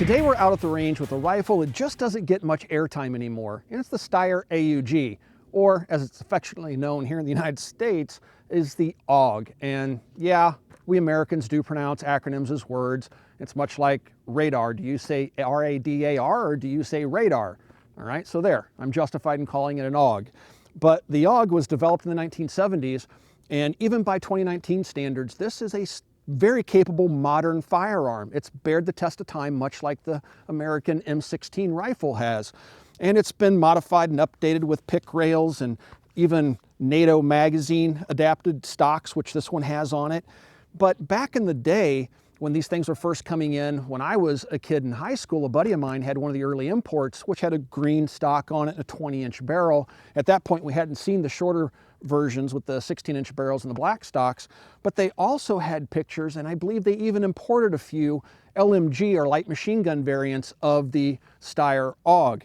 Today we're out at the range with a rifle that just doesn't get much airtime anymore, and it's the Steyr AUG, or as it's affectionately known here in the United States, is the AUG. And yeah, we Americans do pronounce acronyms as words. It's much like radar. Do you say R-A-D-A-R or do you say radar? All right, so there, I'm justified in calling it an AUG. But the AUG was developed in the 1970s, and even by 2019 standards, this is a very capable modern firearm. It's bared the test of time, much like the American M16 rifle has. And it's been modified and updated with pick rails and even Nato magazine adapted stocks, which this one has on it. But back in the day, when these things were first coming in, when I was a kid in high school, a buddy of mine had one of the early imports, which had a green stock on it and a 20-inch barrel. At that point, we hadn't seen the shorter versions with the 16-inch barrels and the black stocks, but they also had pictures, and I believe they even imported a few LMG or light machine gun variants of the Steyr AUG.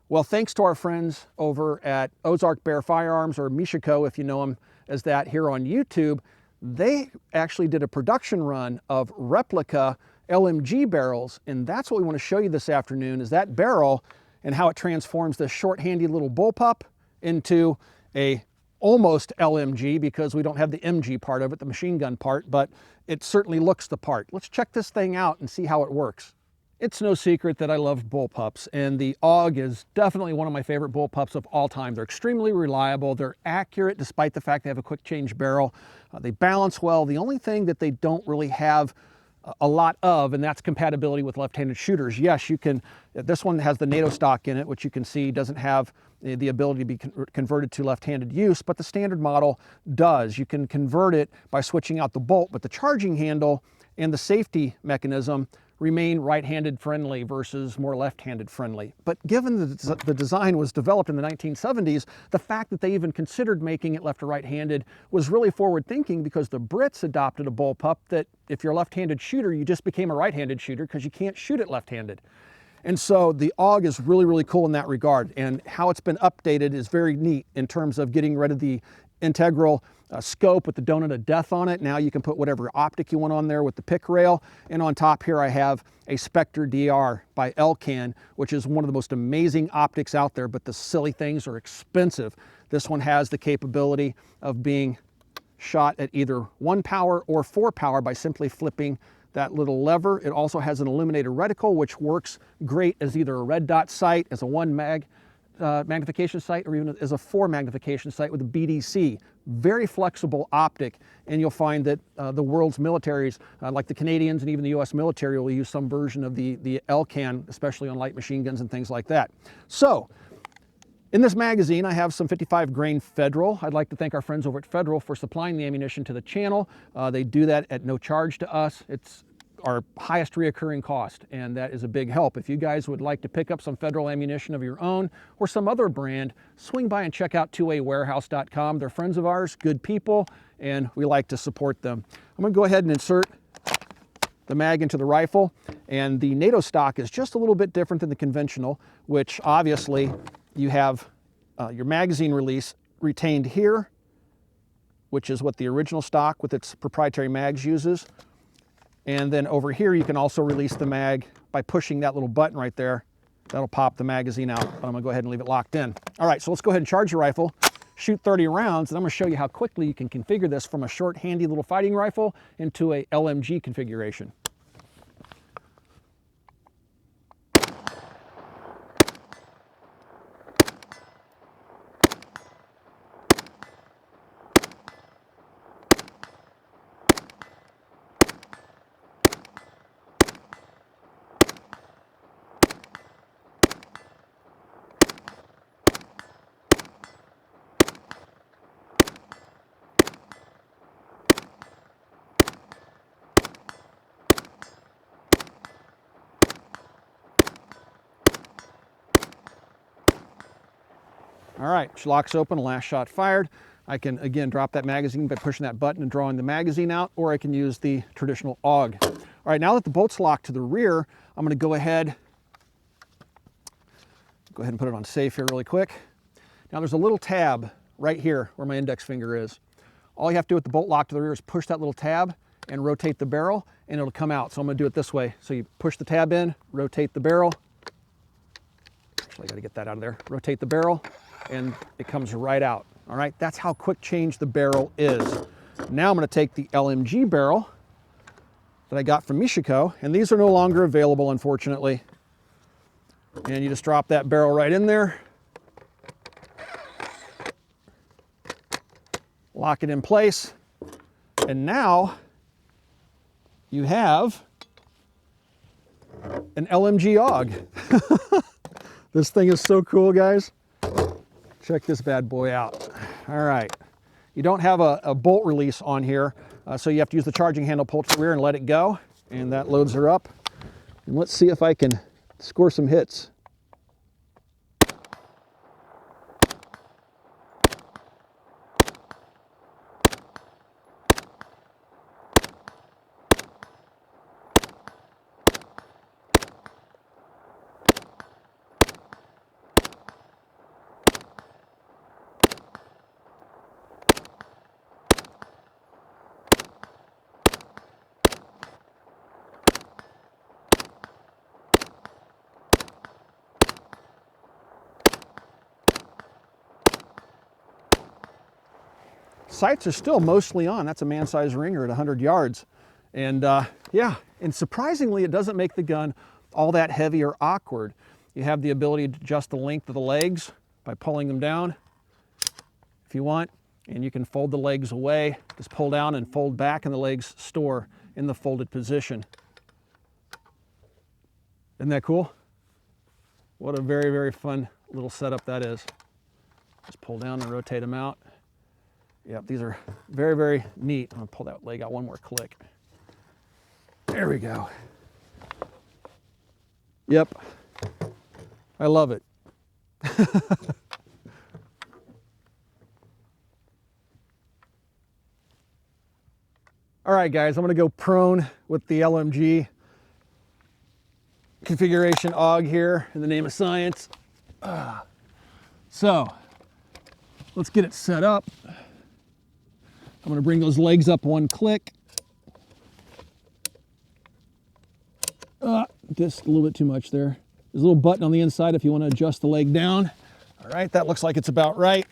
Well, thanks to our friends over at Ozark Bear Firearms, or Mishaco if you know them as that, here on YouTube, they actually did a production run of Replica Lmg Barrels, and that's what we want to show you this afternoon, is that barrel and how it transforms this short, handy little bullpup into a almost LMG, because we don't have the MG part of it, the machine gun part, but it certainly looks the part. Let's check this thing out and see how it works. It's no secret that I love bullpups, and the AUG is definitely one of my favorite bullpups of all time. They're extremely reliable, they're accurate despite the fact they have a quick change barrel. They balance well. The only thing that they don't really have a lot of, and that's compatibility with left-handed shooters. Yes, you can, this one has the Nato stock in it, which you can see doesn't have the ability to be converted to left-handed use, but the standard model does. You can convert it by switching out the bolt, but the charging handle and the safety mechanism remain right-handed friendly versus more left-handed friendly. But given that the design was developed in the 1970s, the fact that they even considered making it left or right-handed was really forward-thinking, because the Brits adopted a bullpup that if you're a left-handed shooter, you just became a right-handed shooter because you can't shoot it left-handed. And so the AUG is really, really cool in that regard, and how it's been updated is very neat in terms of getting rid of the integral scope with the donut of death on it. Now you can put whatever optic you want on there with the pick rail. And on top here I have a Spectre DR by Elcan, which is one of the most amazing optics out there, but the silly things are expensive. This one has the capability of being shot at either 1 power or 4 power by simply flipping that little lever. It also has an illuminated reticle, which works great as either a red dot sight, as a 1 magnification sight, or even as a 4 magnification sight with a BDC. Very flexible optic, and you'll find that the world's militaries, like the Canadians and even the US military, will use some version of the Elcan, especially on light machine guns and things like that. So, in this magazine, I have some 55 grain Federal. I'd like to thank our friends over at Federal for supplying the ammunition to the channel. They do that at no charge to us. It's our highest reoccurring cost, and that is a big help. If you guys would like to pick up some Federal ammunition of your own or some other brand, swing by and check out 2awarehouse.com. They're friends of ours, good people, and we like to support them. I'm going to go ahead and insert the mag into the rifle, and the Nato stock is just a little bit different than the conventional, which obviously you have your magazine release retained here, which is what the original stock with its proprietary mags uses. And then over here, you can also release the mag by pushing that little button right there. That'll pop the magazine out, but I'm gonna go ahead and leave it locked in. All right, so let's go ahead and charge your rifle, shoot 30 rounds, and I'm gonna show you how quickly you can configure this from a short, handy little fighting rifle into a LMG configuration. All right, she locks open, last shot fired. I can, again, drop that magazine by pushing that button and drawing the magazine out, or I can use the traditional AUG. All right, now that the bolt's locked to the rear, I'm gonna go ahead and put it on safe here really quick. Now there's a little tab right here where my index finger is. All you have to do with the bolt lock to the rear is push that little tab and rotate the barrel, and it'll come out. So I'm going to do it this way. So you push the tab in, rotate the barrel. Actually, I got to get that out of there. Rotate the barrel, and it comes right out. All right, that's how quick change the barrel is. Now I'm going to take the LMG barrel that I got from Mishaco, and these are no longer available, unfortunately. And you just drop that barrel right in there, lock it in place, and now you have an LMG AUG. This thing is so cool, guys. Check this bad boy out. All right. You don't have a bolt release on here, so you have to use the charging handle, pull to the rear, and let it go. And that loads her up. And let's see if I can score some hits. Sights are still mostly on. That's a man-sized ringer at 100 yards. And yeah, and surprisingly, it doesn't make the gun all that heavy or awkward. You have the ability to adjust the length of the legs by pulling them down if you want, and you can fold the legs away. Just pull down and fold back, and the legs store in the folded position. Isn't that cool? What a very, very fun little setup that is. Just pull down and rotate them out. Yep, these are very, very neat. I'm gonna pull that leg out one more click. There we go. Yep, I love it. All right, guys, I'm gonna go prone with the LMG configuration AUG here in the name of science. So let's get it set up. I'm going to bring those legs up one click. Just a little bit too much there. There's a little button on the inside if you want to adjust the leg down. All right, that looks like it's about right.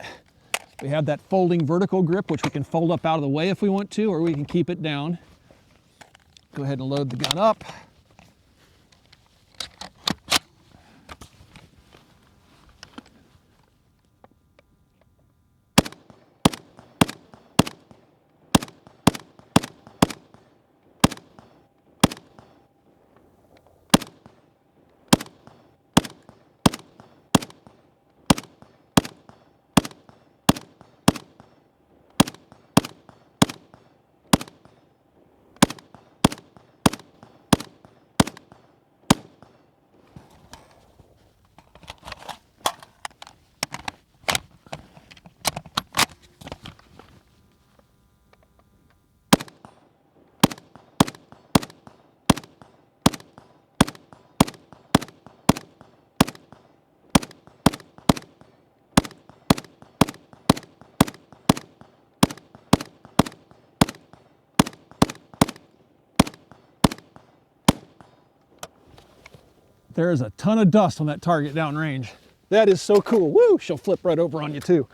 We have that folding vertical grip, which we can fold up out of the way if we want to, or we can keep it down. Go ahead and load the gun up. There is a ton of dust on that target downrange. That is so cool. Woo! She'll flip right over on you too. You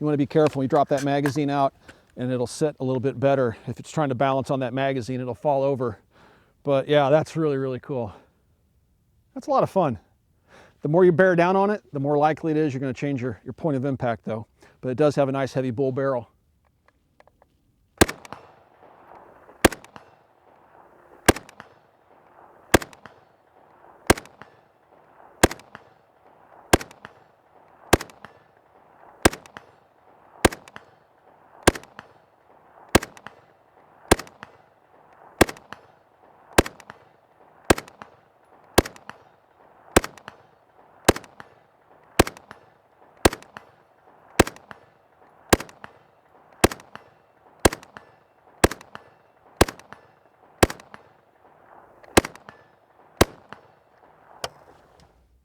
want to be careful when you drop that magazine out, and it'll sit a little bit better. If it's trying to balance on that magazine, it'll fall over. But yeah, that's really, really cool. That's a lot of fun. The more you bear down on it, the more likely it is you're going to change your point of impact though. But it does have a nice heavy bull barrel.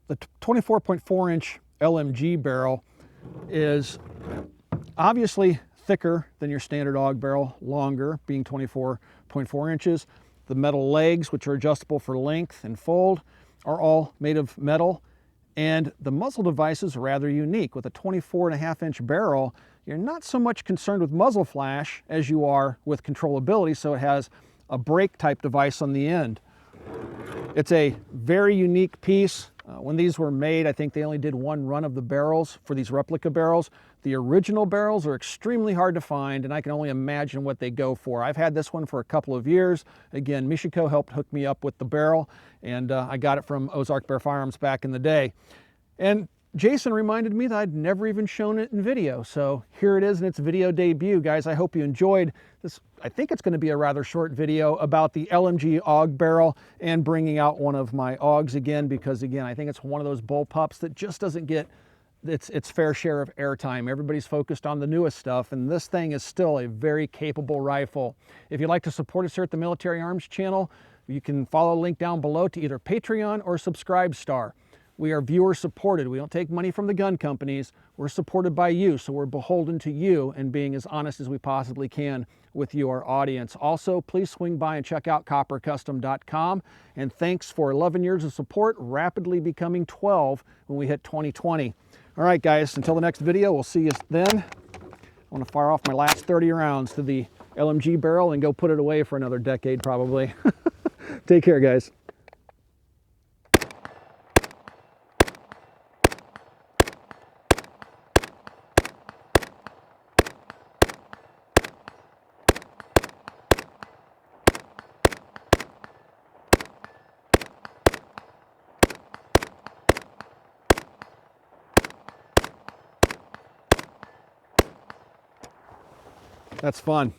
The 24.4 inch LMG barrel is obviously thicker than your standard AUG barrel, longer, being 24.4 inches. The metal legs, which are adjustable for length and fold, are all made of metal. And the muzzle device is rather unique. With a 24.5-inch barrel, you're not so much concerned with muzzle flash as you are with controllability, so it has a brake type device on the end. It's a very unique piece. When these were made, I think they only did one run of the barrels for these replica barrels. The original barrels are extremely hard to find, and I can only imagine what they go for. I've had this one for a couple of years. Again, Mishaco helped hook me up with the barrel, and I got it from Ozark Bear Firearms back in the day. And Jason reminded me that I'd never even shown it in video, so here it is in its video debut. Guys, I hope you enjoyed this. I think it's going to be a rather short video about the LMG AUG barrel and bringing out one of my AUGs again, because again, I think it's one of those bull pups that just doesn't get its fair share of airtime. Everybody's focused on the newest stuff, and this thing is still a very capable rifle. If you'd like to support us here at the Military Arms channel, you can follow the link down below to either Patreon or Subscribestar. We are viewer supported. We don't take money from the gun companies. We're supported by you, so we're beholden to you and being as honest as we possibly can with your audience. Also, please swing by and check out coppercustom.com. And thanks for 11 years of support, rapidly becoming 12 when we hit 2020. All right, guys, until the next video, we'll see you then. I want to fire off my last 30 rounds to the LMG barrel and go put it away for another decade, probably. Take care, guys. That's fun.